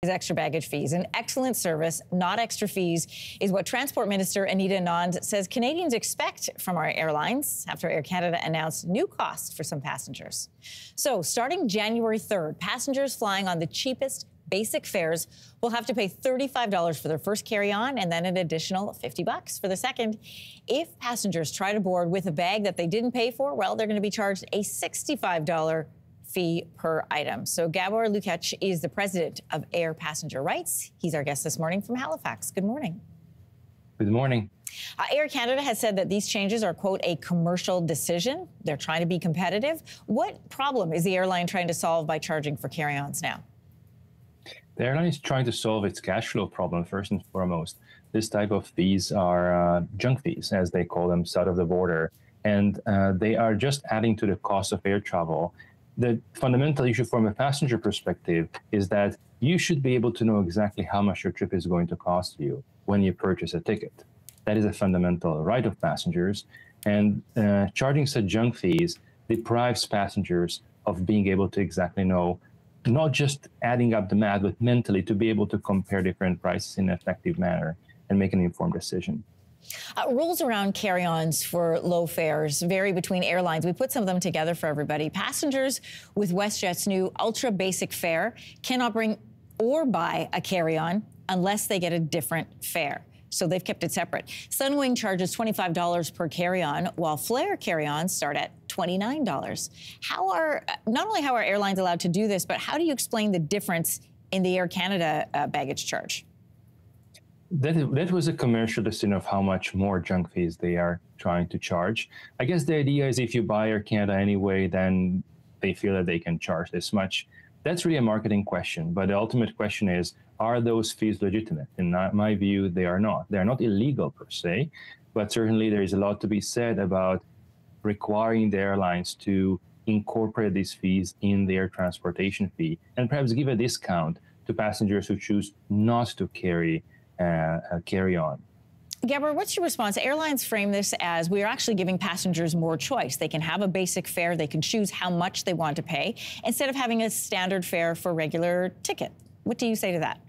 Extra baggage fees. An excellent service, not extra fees, is what Transport Minister Anita Anand says Canadians expect from our airlines after Air Canada announced new costs for some passengers. So starting January 3rd, passengers flying on the cheapest basic fares will have to pay $35 for their first carry-on and then an additional $50 for the second. If passengers try to board with a bag that they didn't pay for, well, they're going to be charged a $65 fee per item. So Gabor Lukacs is the president of Air Passenger Rights. He's our guest this morning from Halifax. Good morning. Good morning. Air Canada has said that these changes are, quote, a commercial decision. They're trying to be competitive. What problem is the airline trying to solve by charging for carry-ons now? The airline is trying to solve its cash flow problem first and foremost. This type of fees are junk fees, as they call them, south of the border, and they are just adding to the cost of air travel. The fundamental issue from a passenger perspective is that you should be able to know exactly how much your trip is going to cost you when you purchase a ticket. That is a fundamental right of passengers, and charging such junk fees deprives passengers of being able to exactly know, not just adding up the math, but mentally to be able to compare different prices in an effective manner and make an informed decision. Rules around carry-ons for low fares vary between airlines. We put some of them together for everybody. Passengers with WestJet's new ultra basic fare cannot bring or buy a carry-on unless they get a different fare. So they've kept it separate. Sunwing charges $25 per carry-on, while Flair carry-ons start at $29. Not only how are airlines allowed to do this, but how do you explain the difference in the Air Canada baggage charge? That was a commercial decision of how much more junk fees they are trying to charge. I guess the idea is if you buy Air Canada anyway, then they feel that they can charge this much. That's really a marketing question. But the ultimate question is, are those fees legitimate? In my view, they are not. They are not illegal per se, but certainly there is a lot to be said about requiring the airlines to incorporate these fees in their transportation fee and perhaps give a discount to passengers who choose not to carry on. Gabor, what's your response? Airlines frame this as we are actually giving passengers more choice. They can have a basic fare. They can choose how much they want to pay instead of having a standard fare for a regular ticket. What do you say to that?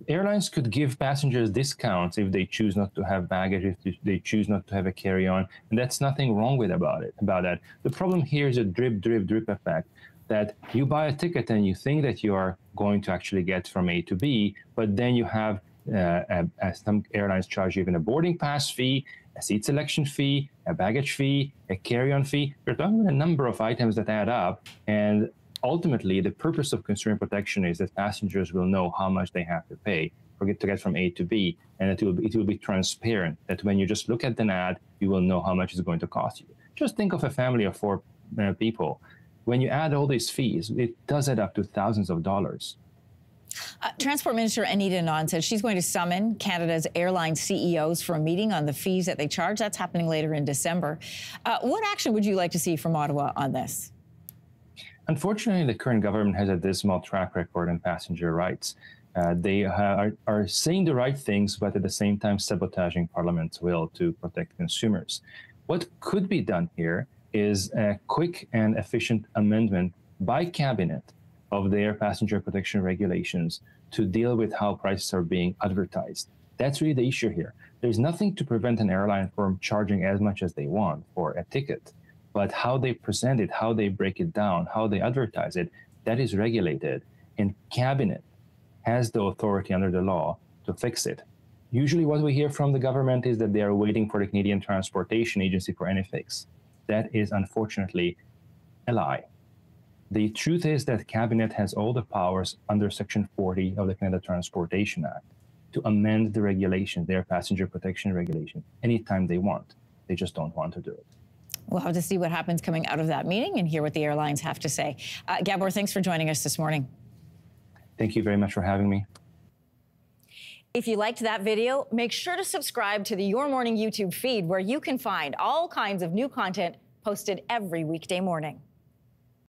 Airlines could give passengers discounts if they choose not to have baggage, if they choose not to have a carry-on, and that's nothing wrong with about that. The problem here is a drip, drip, drip effect, that you buy a ticket and you think that you are going to actually get from A to B, but then you have some airlines charge you even a boarding pass fee, a seat selection fee, a baggage fee, a carry-on fee. You're talking about a number of items that add up, and ultimately the purpose of consumer protection is that passengers will know how much they have to pay to get from A to B, and it will be transparent, that when you just look at an ad, you will know how much it's going to cost you. Just think of a family of 4 people. When you add all these fees, it does add up to thousands of dollars. Transport Minister Anita Anand said she's going to summon Canada's airline CEOs for a meeting on the fees that they charge. That's happening later in December. What action would you like to see from Ottawa on this? Unfortunately, the current government has a dismal track record on passenger rights. They are saying the right things, but at the same time sabotaging Parliament's will to protect consumers. What could be done here is a quick and efficient amendment by Cabinet of their passenger protection regulations to deal with how prices are being advertised. That's really the issue here. There's nothing to prevent an airline from charging as much as they want for a ticket, but how they present it, how they break it down, how they advertise it, that is regulated. And Cabinet has the authority under the law to fix it. Usually what we hear from the government is that they are waiting for the Canadian Transportation Agency for any fix. That is unfortunately a lie. The truth is that Cabinet has all the powers under Section 40 of the Canada Transportation Act to amend the regulation, their passenger protection regulation, anytime they want. They just don't want to do it. We'll have to see what happens coming out of that meeting and hear what the airlines have to say. Gabor, thanks for joining us this morning. Thank you very much for having me. If you liked that video, make sure to subscribe to the Your Morning YouTube feed, where you can find all kinds of new content posted every weekday morning.